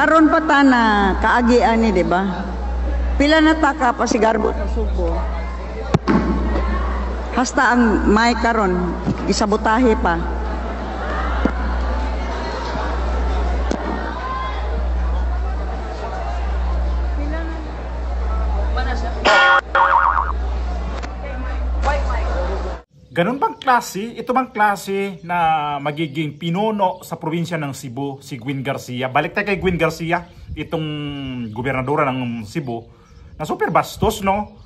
Karon pa ta na kaagi ani, di ba? Pila na ta ka pasigarbo sa Subo. Hasta ang may karon gisabotahe pa. Ganun bang klase? Ito bang klase na magiging pinuno sa probinsya ng Cebu, si Gwin Garcia? Balik tayo kay Gwin Garcia, itong gobernadora ng Cebu, na super bastos, no?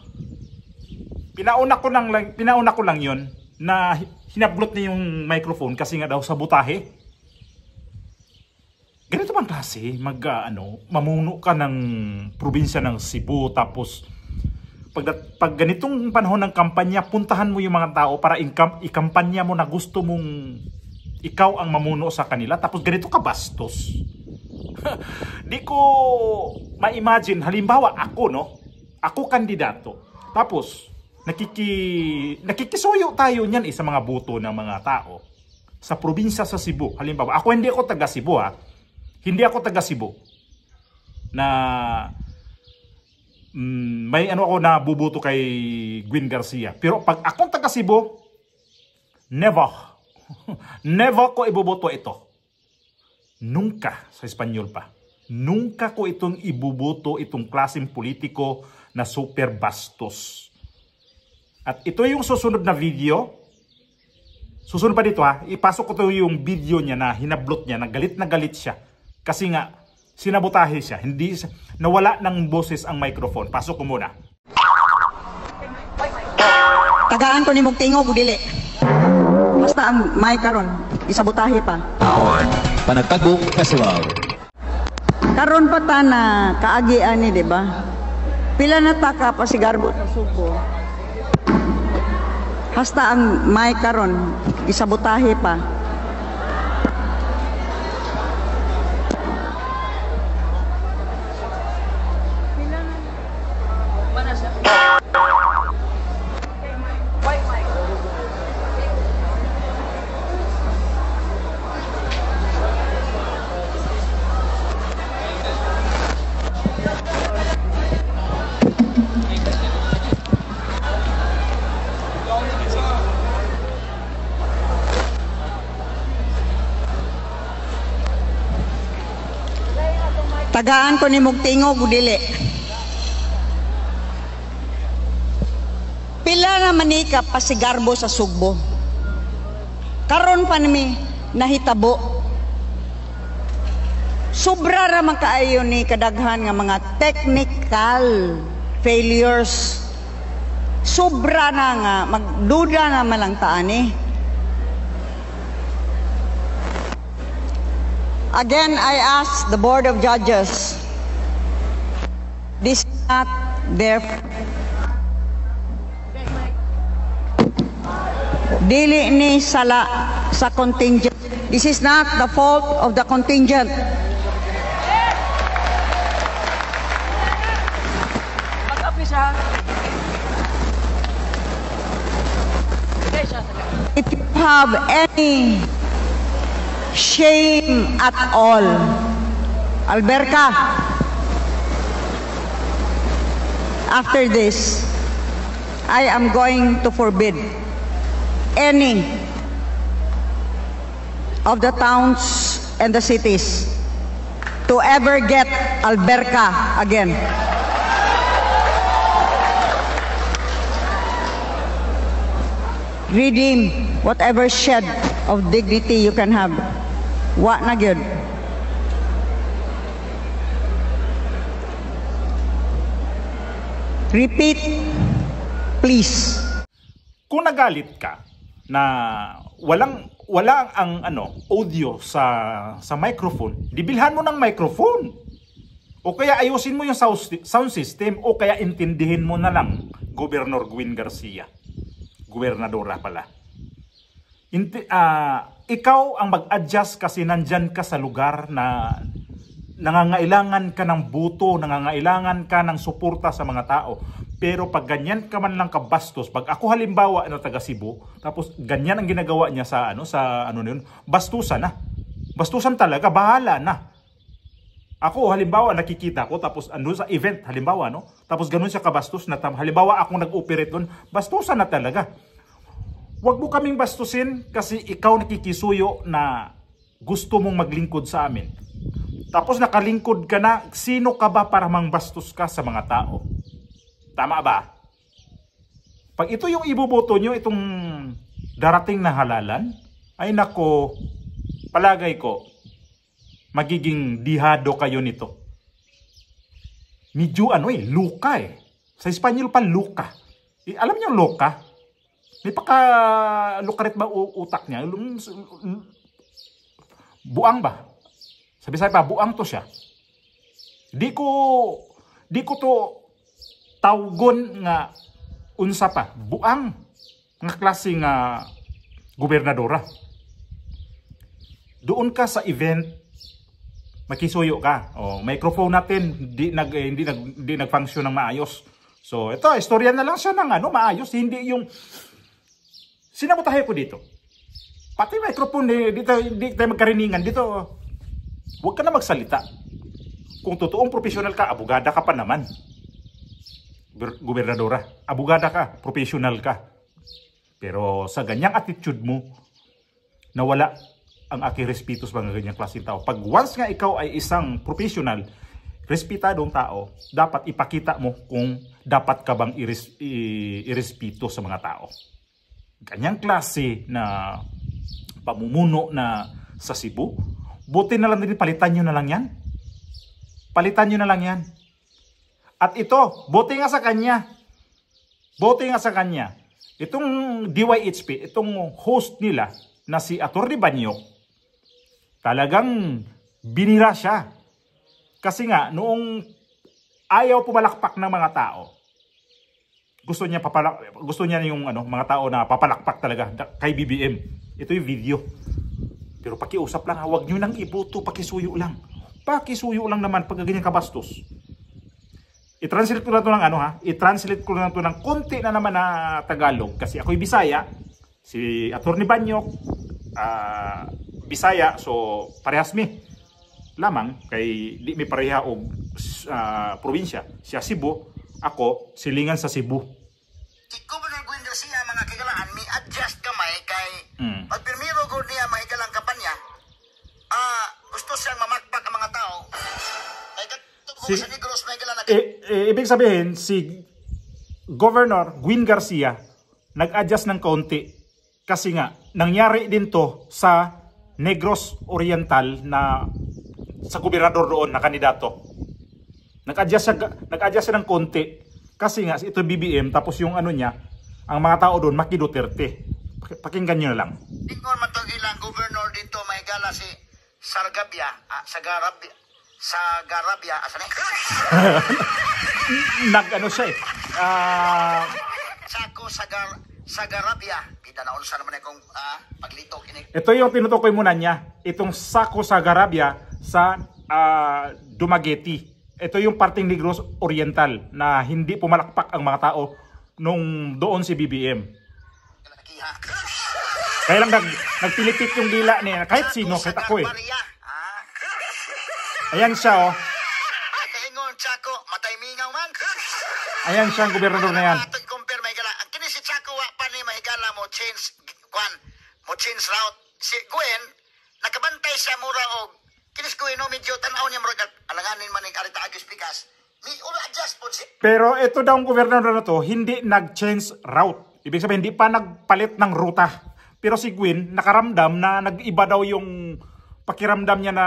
Pinauna ko lang yun, na hinablot niya yung microphone kasi nga daw sabutahe. Ganito bang klase? Mamuno ka ng probinsya ng Cebu, tapos pag ganitong panahon ng kampanya, puntahan mo yung mga tao para ikampanya mo na gusto mong ikaw ang mamuno sa kanila, tapos ganito ka bastos. Di ko ma-imagine, halimbawa ako, no? Ako kandidato. Tapos nakikisuyo tayo niyan sa mga boto ng mga tao sa probinsya sa Cebu. Halimbawa, hindi ako taga Cebu, ha. Hindi ako taga Cebu. Na may ako na bubuto kay Gwin Garcia. Pero pag akong taga Cebu, never ko ibubuto ito. Nunca, sa Espanyol pa. Nunca ko itong ibubuto, itong klaseng politiko na super bastos. At ito yung susunod na video. Susunod pa dito, ha. Ipasok ko to yung video niya na hinablot niya, na galit siya. Kasi nga, sinabotahe siya. Nawala ng boses ang microphone. Pasok ko muna. Tagaan ko ni mong tingog, dili. Basta ang may karon isabotahe pa. Panagtago Kasilaw. Karon pa ta na kaagi ani, di ba? Pila na ta ka pasigarbo sa Subo. Hasta ang may karon isabotahe pa. Tagaan ko ni mong tingog, dili. Pila na manika pasigarbo sa Sugbo. Karon pa nimi nahitabo. Sobra ra man kaayo ni kadaghan nga mga technical failures. Sobra na nga, magduda na malang taani. Again, I ask the Board of Judges, this is not their dili ni sala sa contingent. This is not the fault of the contingent. If you have any shame at all, Alberca, after this, I am going to forbid any of the towns and the cities to ever get Alberca again. Redeem whatever shed of dignity you can have. Wa na gyud. Repeat, please. Kung nagalit ka na wala ang audio sa microphone, dibilhan mo ng microphone. O kaya ayusin mo yung sound system, o kaya intindihin mo na lang Governor Gwin Garcia. Gobernadora pala. Ikaw ang mag-adjust kasi nandyan ka sa lugar na nangangailangan ka ng buto, nangangailangan ka ng suporta sa mga tao. Pero pag ganyan ka man lang kabastos, pag ako halimbawa taga Cebu, tapos ganyan ang ginagawa niya sa bastusan na. Bastusan talaga, bahala na. Ako, halimbawa, nakikita ko, tapos ano sa event, halimbawa, no? Tapos ganun siya kabastos na, halimbawa, akong nag-operate doon, bastusan na talaga. Huwag mo kaming bastusin kasi ikaw nakikisuyo na gusto mong maglingkod sa amin. Tapos nakalingkod ka na, sino ka ba para mangbastos ka sa mga tao? Tama ba? Pag ito yung iboboto nyo, itong darating na halalan, ay nako, palagay ko, magiging dihado kayo nito. Medyo luka eh. Sa Espanyol pa, luka. Alam niyo luka? May paka-lukarit ba utak niya? Buang ba? Sabi pa, buang to siya. Di ko to tawgon nga unsa pa. Buang nga klase nga gobernadora. Doon ka sa event, makisuyo ka. O, microphone natin hindi nag-function ng maayos. So, ito, istorya na lang siya ng maayos, hindi yung sinabutahe ko dito. Pati microphone dito, hindi tayo magkariningan dito. Huwag ka na magsalita. Kung totoong professional ka, abogada ka pa naman. Gobernadora, abogada ka, professional ka. Pero sa ganyang attitude mo, nawala ang aking respeto sa mga ganyang klaseng tao. Pag once nga ikaw ay isang professional, respetadong tao, dapat ipakita mo kung dapat ka bang irespeto sa mga tao. Ganyang klase na pamumuno na sa Cebu, buti na lang din, palitan nyo na lang yan. Palitan nyo na lang yan. At ito, buti nga sa kanya. Buti nga sa kanya. Itong DYHP, itong host nila na si Atty. Banyok, talagang binira siya. Kasi nga, noong ayaw pumalakpak ng mga tao, gusto niya yung mga tao na papalakpak talaga kay BBM. Ito yung video. Pero pakiusap lang, huwag nyo nang iboto, pakisuyo lang. Pakisuyo lang naman pag ganyan kabastos. I-translate ko na ito ng i-translate ko na ito ng konti na naman na Tagalog. Kasi ako'y Bisaya, si Atty. Banyok, Bisaya, so parehas mi lamang kay di mi pareha og probinsya. Siya Cebu, ako silingan sa Cebu. Governor Gwen Garcia, mga kagalaan, mi adjust gamay kay pagpirmiro ko niya mahigalang kampanya, gusto siyang mamakpak ang mga tao. Kay katugong sa Negros mahigalang ibig sabihin, si Governor Gwen Garcia nag-adjust ng kaunti kasi nga nangyari din to sa Negros Oriental na sa gobernador doon na kandidato. Nag-adjust siya ng konti kasi nga ito BBM, tapos yung niya, ang mga tao doon Maki Duterte. Pakinggan nyo na lang. Ingon man tong ilang governor dito may gala si Sargabia, Sagarabia, asa ni? Siya eh. Sako Sagarabia, kita na unsa naman akong paglitok ini. Ito yung tinutukoy muna niya, itong Sako Sagarabia sa Dumaguete. Ito yung parting Negros Oriental na hindi pumalakpak ang mga tao nung doon si BBM. Kaya lang nagpilipit yung dila niya, kahit sino, kahit ako eh. Ayan siya Kaingon Chaco, matay mingaw man. Ayan siya ang gobernador na yan. Compare mahigala. Ang kini si Chaco wa pa ni mahigala mo change route. Si Gwen nakabantay siya mura og kinis Gwen no medyo tan-aw niya mura alanganin man ning arita agis pikas. Mi ulo adjust po si. Pero ito daw ang gobernador na to, hindi nag-change route. Ibig sabihin, hindi pa nagpalit ng ruta. Pero si Gwen nakaramdam na nag-iba daw yung pakiramdam niya na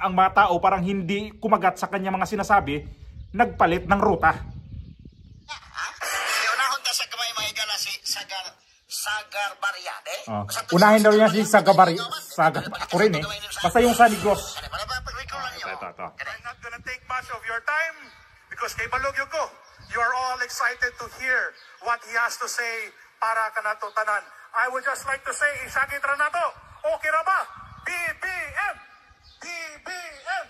ang mga tao parang hindi kumagat sa kanya mga sinasabi, nagpalit ng ruta. Unahon ta sa kamay mahigala si Sagar Bariade. Unahin daw niya si Sagar ako rin eh. Basta yung sa Negros. Ito. I'm not gonna take much of your time because kay Balogyo ko, you are all excited to hear what he has to say para kanato tanan. I would just like to say, isagit ra nato. Okay ra ba? BBM! BBM!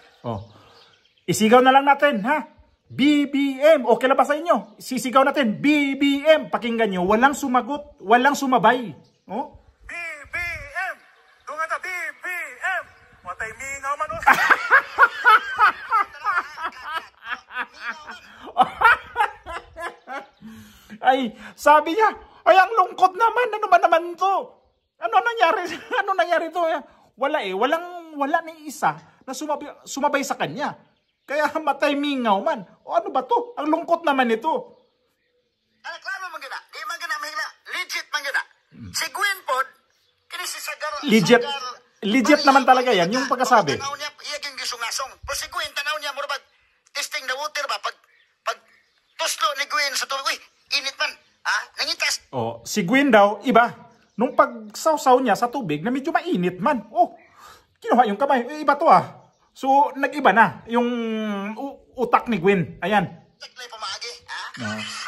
Isigaw na lang natin, ha? BBM! Okay na ba sa inyo? Sisigaw natin, BBM! Pakinggan nyo, walang sumagot, walang sumabay. BBM! Dungan ta, BBM! Watay mingaw man. ay sabi niya, ay ang lungkot naman, ano ba naman to? Ano nangyari? Ano nangyari to? Wala wala ni isa na sumabay sa kanya. Kaya matay mingaw man. O ano ba to? Ang lungkot naman ito. Klaro man gina. Di man gina mahila. Legit man gina. Si Gwen pod, kini si Sagar. Legit naman talaga yan, yung pagkasabi. Tanaw niya, iya ging gisungasong. Pero si Gwen, tanaw niya, murabag, testing the water ba? Pag tuslo ni Gwen sa tubig, uy, init man. Nangitas. Oh, si Gwen daw, iba. Nung pagsawsaw niya sa tubig na medyo mainit man. Oh, kinuha yung kamay. Iba to So, nag-iba na yung utak ni Gwen. Ayan. Taglay pamaagi,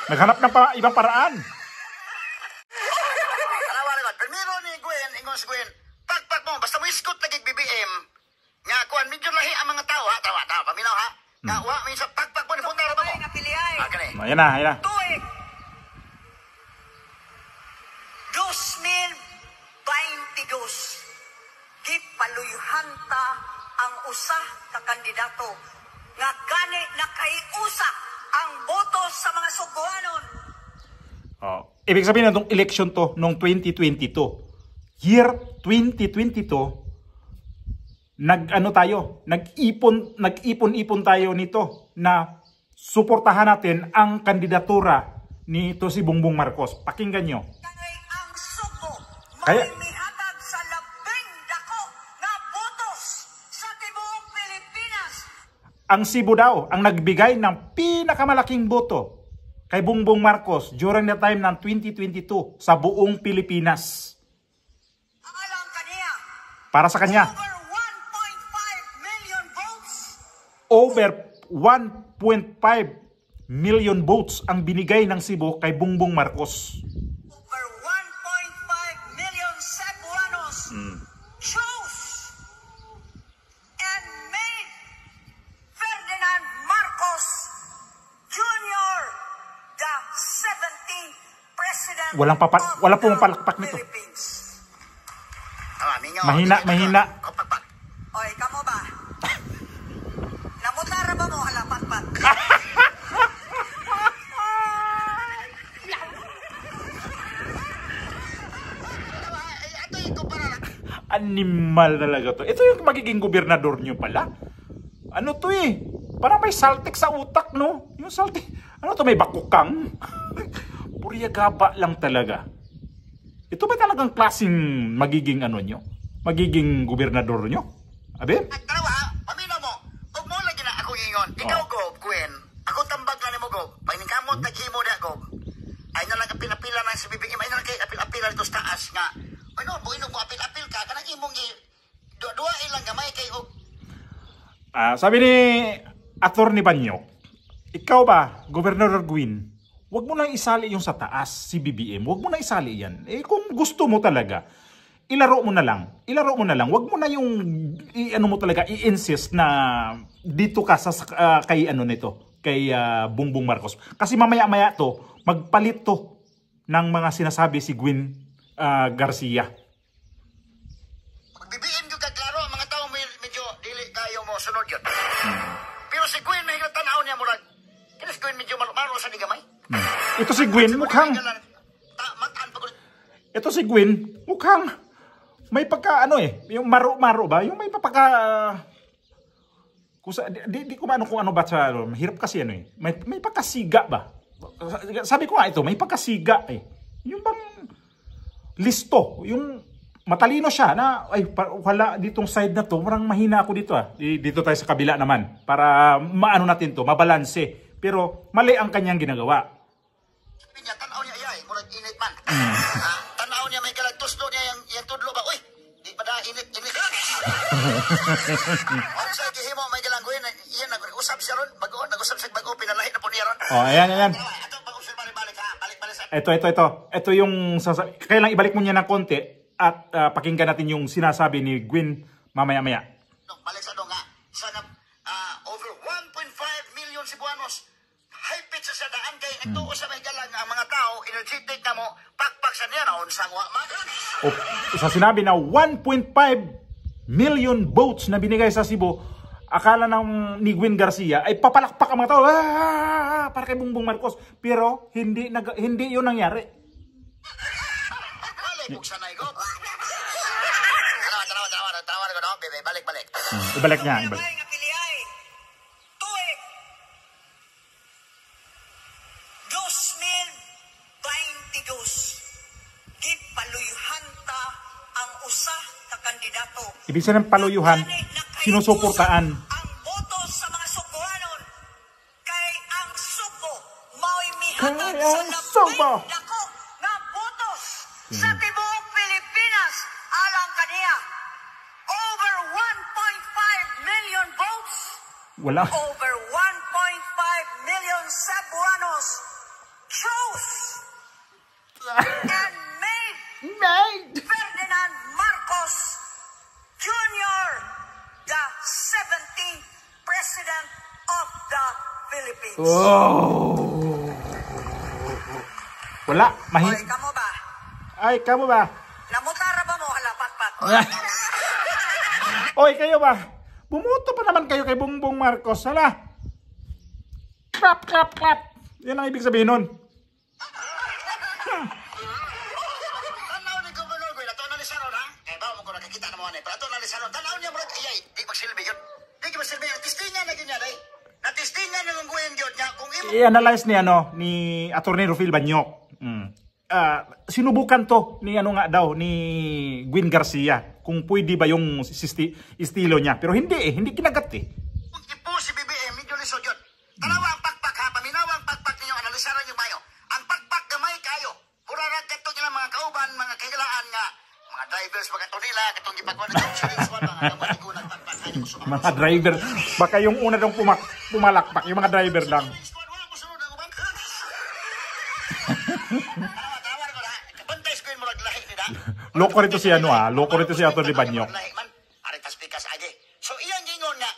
Naghanap ng ibang paraan. Primero ni Gwen, ingon si Gwen, pagpag mo, basta mo iskot na BBM, nga kuan, medyo lahi ang mga tao, tawa, paminaw nga, minsan pagpag mo, punta na ba mo? Ayan na. Tuig 2022, gipaluyhan ta ang usa ka kandidato nga gani nakaiusa ang boto sa mga Suguanon. Ibig sabihin na itong election to noong 2022. Year 2022, nag-ipon tayo nito na suportahan natin ang kandidatura nito si Bongbong Marcos. Pakinggan nyo. Kay ang Subo, Kaya- mamimihatag sa labing dako nga botos sa tibuok Pilipinas. Ang Cebu daw ang nagbigay ng pinakamalaking boto kay Bongbong Marcos during the time ng 2022 sa buong Pilipinas. Ang alam kaniya, Para sa kanya, over 1.5 million votes. over 1.5 million votes ang binigay ng Cebu kay Bongbong Marcos. Over 1.5 million Cebuanos chose and made Ferdinand Marcos Jr. the 17th President Walang pumapalakpak of the nito. Philippines. Mahina. Pagpag. Oy, kamo ba? Namutara ba mo halapatpat? Ato yung kumpara na. Animal talaga to. Ito yung magiging gobernador nyo pala. Ano to Parang may saltik sa utak, no? Yung saltik. Ano to, may bakukang? Puriyagaba lang talaga. Ito ba talagang klaseng magiging ano nyo? Magiging gobernador nyo? Abe? At dalawa, paminaw mo, huwag mo lagi na ako ingon. Ikaw, Gob, Gwen, ako tambag lang ni mo, Gob. Pagningamot, naghimo na, Gob. Ay na lang apil-apila na sa BBM, ay na lang kayo apil-apila dito sa taas nga. Ay no, buinog mo apil-apil ka, kanang imong dua ilang gamay kayo. Sabi ni Atty. Banyok, ikaw ba, Gobernador Gwen, wag mo nang isali yung sa taas, si BBM. Wag mo na isali yan. Kung gusto mo talaga, ilaro mo na lang. Wag mo na yung ano mo talaga i-insist na dito ka sa kay ano nito, kay Bongbong Marcos. Kasi mamaya-maya to, magpalit to ng mga sinasabi si Gwen Garcia. BBM yung kaklaro, ang mga tao medyo dili kayo mo sunod yun. Pero si Gwen, nahilang tanaw niya murag. Kaya si Gwen medyo maro sa di gamay. Ito si Gwen, mukhang ito si Gwen, mukhang may pagka yung maro-maro ba? Yung may pagka di ko maano kung ano ba sa mahirap kasi may pagkasiga ba? Sabi ko nga ito, may pagkasiga Yung bang listo, yung matalino siya na wala ditong side na to, parang mahina ako dito Dito tayo sa kabila naman para maano natin to, mabalanse. Pero mali ang kanyang ginagawa. Pinya, tanaw niya ay, murag init man. Tanaw niya may galagtuslo niya yung tudlo ba? Uy, di pa na init. Ano sa gihimo may galangguin, iyan nag-usap siya ron, nag-usap siya bago, pinalahin na po niya ron. Ayan. Ito, pag-usap balik ha, balik sa... Ito yung kailang ibalik mo niya ng konti at pakinggan natin yung sinasabi ni Gwen mamaya-maya. Balik sa nga, sana over 1.5 million Cebuanos, high-pitch sa daan kay nagtuo sa may galang ang mga tao, energetic na mo, pakpak sa niya na unsang waman. Sa sinabi na 1.5 million votes na binigay sa Cebu, akala ng ni Gwen Garcia ay papalakpak ang mga tao para kay Bongbong Marcos, pero hindi 'yun nangyari. Balik buksan na igop. Tawa ko no, bebe, balik. Ibalik niya, ibalik. Nga piliay. Tuig 2022. Gipaluyhan ta ang usa ka kandidato. Ibig sabihin ng paluyuhan, sinusuportaan. Ang boto sa mga Subuanon kay ang Subo mao'y mihatag Kay ang Subo. dako nga botos sa tibuok Pilipinas alang kaniya. Over 1.5 million votes. Wala. Over 1.5 million Cebuanos chose and made Ferdinand Marcos Jr. the 17th President of the Philippines. Oh. Wala. Hoy, kamo ba? Ay, kamo ba? Namutara ba mo halapatpat? Oy, kayo ba? Bumuto pa naman kayo kay Bongbong Marcos. Hala. Clap. Yan ang ibig sabihin nun. Tanaw ni Gobernador Gwen, ato na ni Sharon ha? Ba mo ko nakakita na mo ani. Pero ato na ni Sharon, tanaw niya murag ayay, di magsilbi yun. Di magsilbi yun. Tistingan na ganyan ay. Natistingan na ng Gwen yun niya kung imo. I-analyze ni Atty. Rufil Banyok. Sinubukan to ni ni Gwen Garcia kung pwede ba yung estilo niya, pero hindi kinagat eh. Kung ipo si BBM, medyo lisod yun. Tanawa ang pakpak ha, paminawa ang pakpak ninyo, analisaran yung mayo. Ang pakpak gamay kayo. Murarag kato nila mga kauban, mga kailangan nga, mga drivers, mga tunila, katong ipagwan na yung series 1, mga kamatigunang pakpak. Mga driver, baka yung una dong pumalakpak, yung mga driver lang. Wala mo sunod ang ubang. Tawar ko na, bantay ko yung murag lahi nila. Loko rito si Atty. Banyok. Aritas pikas agi. So iyang gingon nga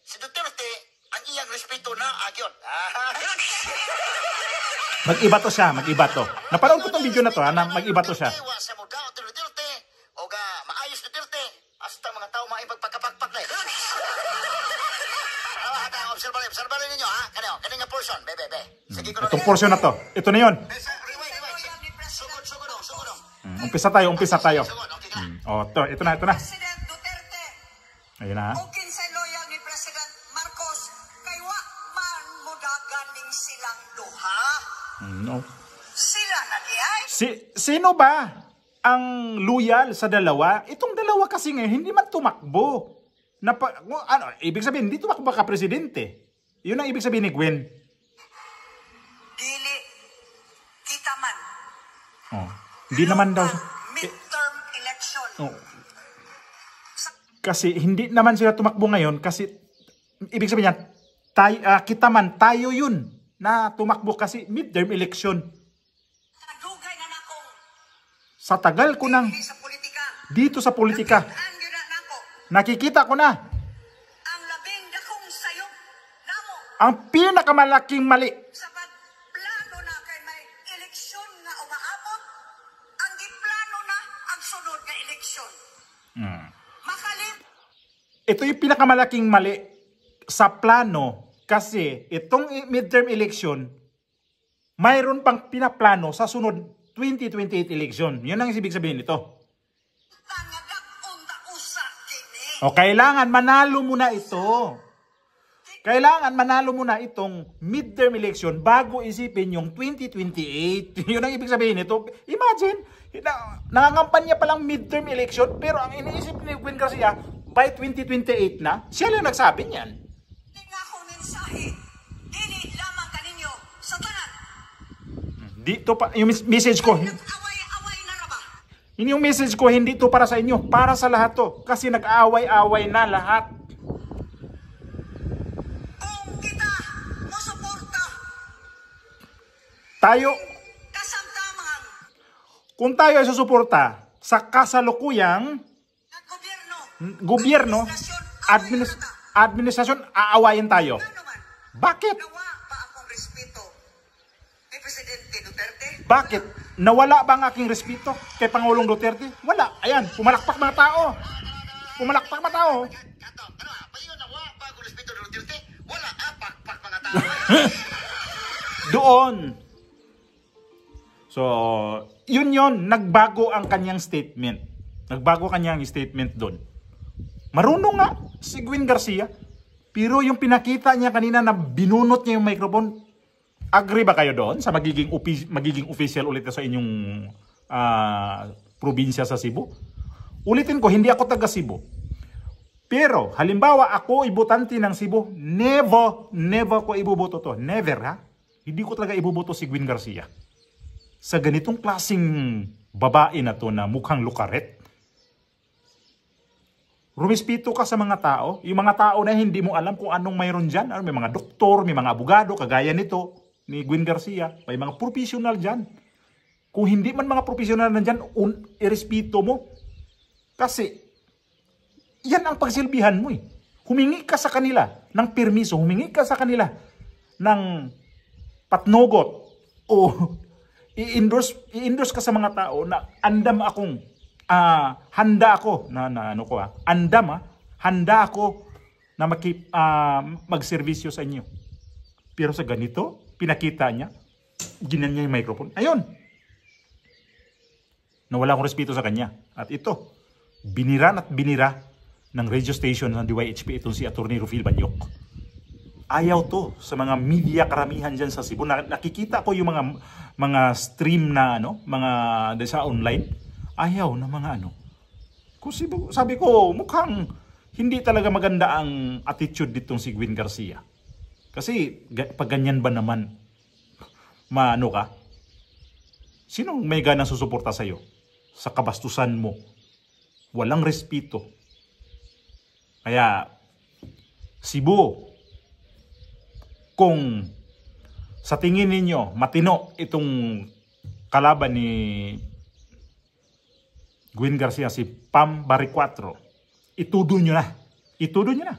si Duterte ang iyang respeto na agyon. Mag-iba to. Napanood ko tong video na to, mag-iba to siya. Wa sa muda o Duterte o ga maayos Duterte hasta mga tao maipagpagkapakpak na. Obserbahan ninyo ha. Kani nga portion, bebe. Sige ko. Itong portion na to. Ito na 'yon. Rewind. Sugod. Umpisa tayo. Oh, ito na. President Duterte. Ayun na. O kinsay loyal ni President Marcos kay wa man mudagan ning silang duha. No. Sila na di ay. Sino ba ang loyal sa dalawa? Itong dalawa kasi ngayon hindi man tumakbo. Ibig sabihin hindi tumakbo ka presidente. 'Yun ang ibig sabihin ni Gwen. Dili kita man. Oh. Hindi naman daw. Midterm election. Oh. Kasi hindi naman sila tumakbo ngayon kasi ibig sabihin niya tayo yun na tumakbo kasi midterm election. Nadugay na nakong Sa tagal ko nang sa politika. dito sa politika, Ang yun na nako. nakikita ko na Ang labing dakong sayop namo ang pinakamalaking mali. sa pagplano na kay may eleksyon nga umaabot. Ang giplano na ang sunod nga eleksyon. Makalim Ito yung pinakamalaking mali sa plano kasi itong midterm election mayroon pang pinaplano sa sunod 2028 election. Yun ang ibig sabihin nito. tangadak unta usa kini. O kailangan manalo muna ito. Kailangan manalo muna itong midterm election bago isipin yung 2028. Yun ang ibig sabihin nito. Imagine, nangangampanya pa lang midterm election pero ang iniisip ni Gwen Garcia by 2028 na, siya lang nagsabi niyan. Di nga akong mensahe. Dili lamang kaninyo sa tanan. Dito pa yung message ko. Nag-away-away na ra ba? Yung message ko hindi to para sa inyo, para sa lahat to kasi nag-aaway-away na lahat. Kung kita mosuporta Tayo, kasamtamang kung tayo ay susuporta sa kasalukuyang gobyerno, administrasyon, aawayin tayo. Ano man, Bakit? nawa pa akong respeto ni Presidente Duterte? Bakit? Nawala ba ang aking respeto kay Pangulong Duterte? Wala. Ayan, pumalakpak mga tao. Pumalakpak mga tao. Payo na wa pa Doon. So, yun, nagbago ang kanyang statement. Nagbago kanyang statement doon. Marunong nga si Gwen Garcia. Pero yung pinakita niya kanina na binunot niya yung microphone, agree ba kayo doon sa magiging official ulit sa inyong probinsya sa Cebu? Ulitin ko, hindi ako taga Cebu. Pero, halimbawa, ako ibutante ng Cebu, never ko ibuboto to. Never, ha? Hindi ko talaga ibuboto si Gwen Garcia. Sa ganitong klaseng babae na to na mukhang lukaret, rumispito ka sa mga tao. Yung mga tao na hindi mo alam kung anong mayroon dyan. May mga doktor, may mga abogado, kagaya nito, ni Gwen Garcia. May mga professional dyan. Kung hindi man mga professional na dyan, irespito mo. Kasi, yan ang pagsilbihan mo eh. Humingi ka sa kanila ng permiso, humingi ka sa kanila ng patnogot o i-endorse ka sa mga tao na handa ako na magserbisyo sa inyo. Pero sa ganito, pinakita niya, ginan niya yung microphone. Ayun. Nawala akong respeto sa kanya. At ito, binira ng radio station ng DYHP itong si Atty. Rufil Banyok. Ayaw to sa mga media karamihan dyan sa Cebu. Nakikita ko yung mga stream na mga sa online. Ayaw na mga Kasi sabi ko, mukhang hindi talaga maganda ang attitude ditong si Gwen Garcia. Kasi pag ganyan ba naman, ka? Sinong may ganang susuporta sa'yo? Sa kabastusan mo. Walang respeto. Kaya, Cebu, kung sa tingin ninyo matino itong kalaban ni Gwen Garcia, si Pam Baricuatro, itudo nyo na.